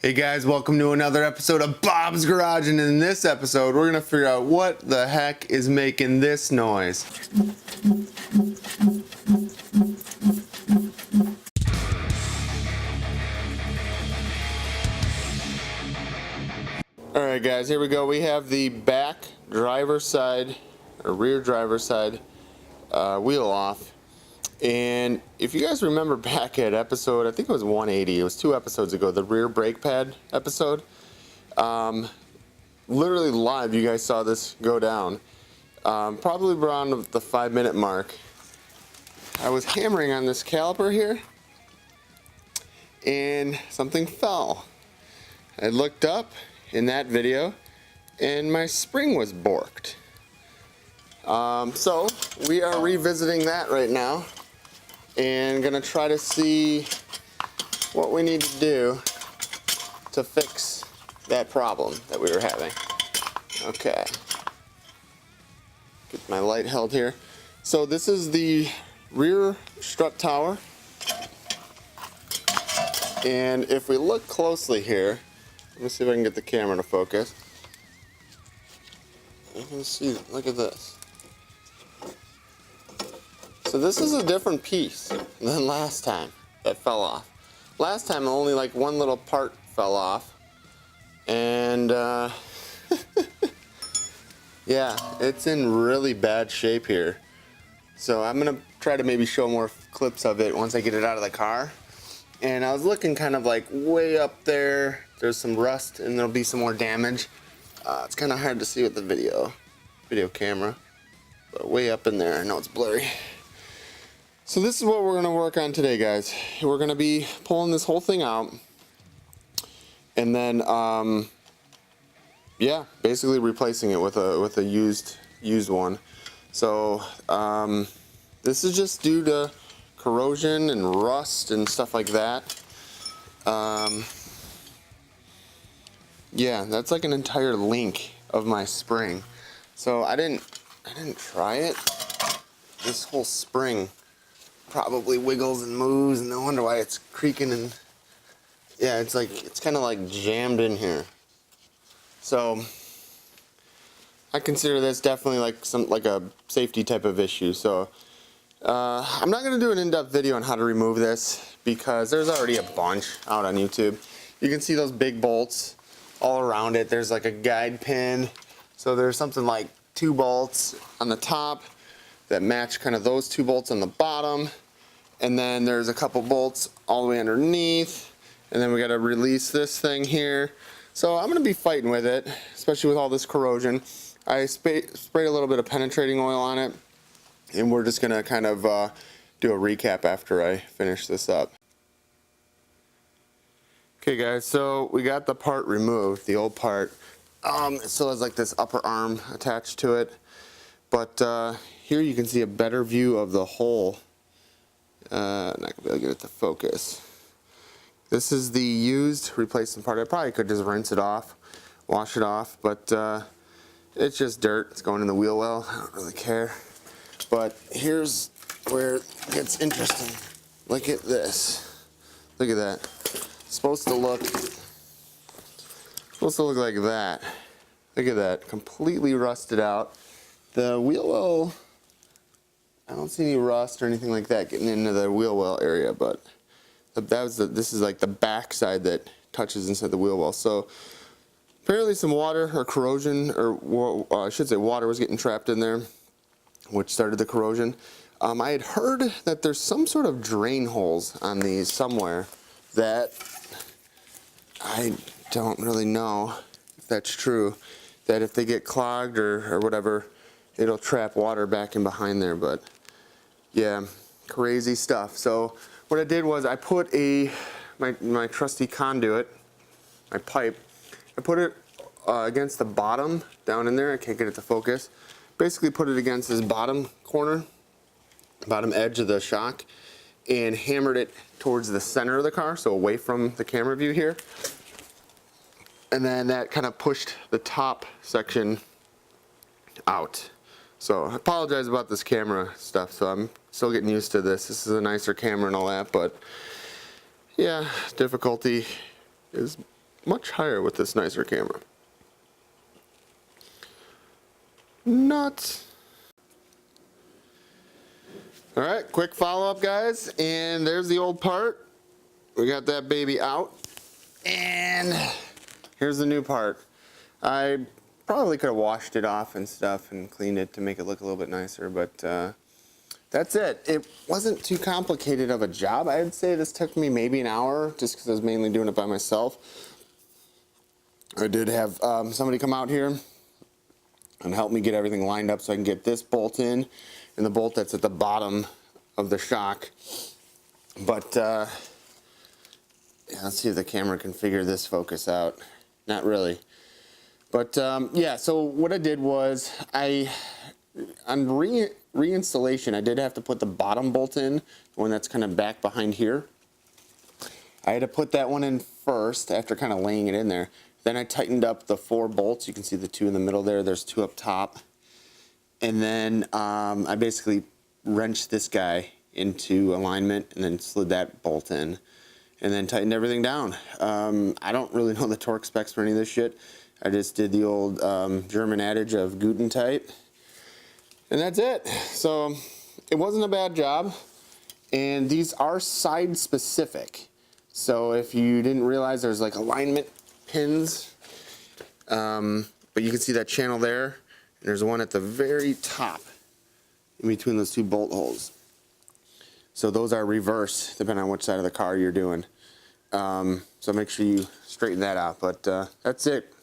Hey guys, welcome to another episode of Bob's Garage, and in this episode we're going to figure out what the heck is making this noise. Alright guys, here we go. We have the back driver's side, or rear driver's side wheel off. And if you guys remember back at episode, I think it was 180, it was 2 episodes ago, the rear brake pad episode, literally live you guys saw this go down, probably around the 5-minute mark. I was hammering on this caliper here and something fell. I looked up in that video and my spring was borked. So we are revisiting that right now and gonna try to see what we need to do to fix that problem that we were having. Okay, get my light held here. So this is the rear strut tower, and if we look closely here, let me see if I can get the camera to focus. You can see, look at this. So this is a different piece than last time that fell off. Last time only like one little part fell off, and yeah, it's in really bad shape here. So I'm gonna try to maybe show more clips of it once I get it out of the car. And I was looking kind of like way up there. There's some rust and there'll be some more damage. It's kind of hard to see with the video camera, but way up in there, I know it's blurry. So this is what we're going to work on today, guys. We're going to be pulling this whole thing out, and then yeah, basically replacing it with a used one. So this is just due to corrosion and rust and stuff like that. Yeah, that's like an entire link of my spring. So I didn't try it. This whole spring probably wiggles and moves, and no wonder why it's creaking. And yeah, it's kind of like jammed in here. So I consider this definitely like a safety type of issue. So I'm not going to do an in-depth video on how to remove this because there's already a bunch out on YouTube. You can see those big bolts all around it. There's like a guide pin. So there's something like 2 bolts on the top that match kind of those 2 bolts on the bottom. And then there's a couple bolts all the way underneath. And then we got to release this thing here. So I'm going to be fighting with it, especially with all this corrosion. I sprayed a little bit of penetrating oil on it. And we're just going to kind of do a recap after I finish this up. Okay guys, so we got the part removed, the old part. It still has like this upper arm attached to it. But here you can see a better view of the hole. I'm not going to be able to get it to focus. This is the used replacement part. I probably could just rinse it off, wash it off, but it's just dirt. It's going in the wheel well. I don't really care. But here's where it gets interesting. Look at this. Look at that. It's supposed to look like that. Look at that. Completely rusted out. The wheel well, I don't see any rust or anything like that getting into the wheel well area, but this is like the back side that touches inside the wheel well. So apparently some water or corrosion, or I should say water, was getting trapped in there, which started the corrosion. I had heard that there's some sort of drain holes on these somewhere that I don't really know if that's true, that if they get clogged or whatever, it'll trap water back in behind there. But yeah, crazy stuff. So what I did was I put my trusty conduit, my pipe, I put it against the bottom down in there. I can't get it to focus. Basically put it against this bottom corner, bottom edge of the shock, and hammered it towards the center of the car, so away from the camera view here. And then that kind of pushed the top section out. So I apologize about this camera stuff, so I'm still getting used to this. This is a nicer camera and all that, but yeah, difficulty is much higher with this nicer camera. Nuts. All right, quick follow-up, guys, and there's the old part. We got that baby out, and here's the new part. I probably could have washed it off and stuff and cleaned it to make it look a little bit nicer, but that's it. It wasn't too complicated of a job. I'd say this took me maybe an hour just because I was mainly doing it by myself. I did have somebody come out here and help me get everything lined up so I can get this bolt in and the bolt that's at the bottom of the shock. But yeah, let's see if the camera can figure this focus out. Not really. But yeah, so what I did was on reinstallation, I did have to put the bottom bolt in, the one that's kind of back behind here. I had to put that one in first after kind of laying it in there. Then I tightened up the 4 bolts. You can see the 2 in the middle there. There's 2 up top. And then I basically wrenched this guy into alignment and then slid that bolt in and then tightened everything down. I don't really know the torque specs for any of this shit. I just did the old German adage of Guten tight. And that's it. So it wasn't a bad job. And these are side specific. So if you didn't realize there's like alignment pins, but you can see that channel there, and there's one at the very top in between those 2 bolt holes. So those are reverse depending on which side of the car you're doing. So make sure you straighten that out. But that's it.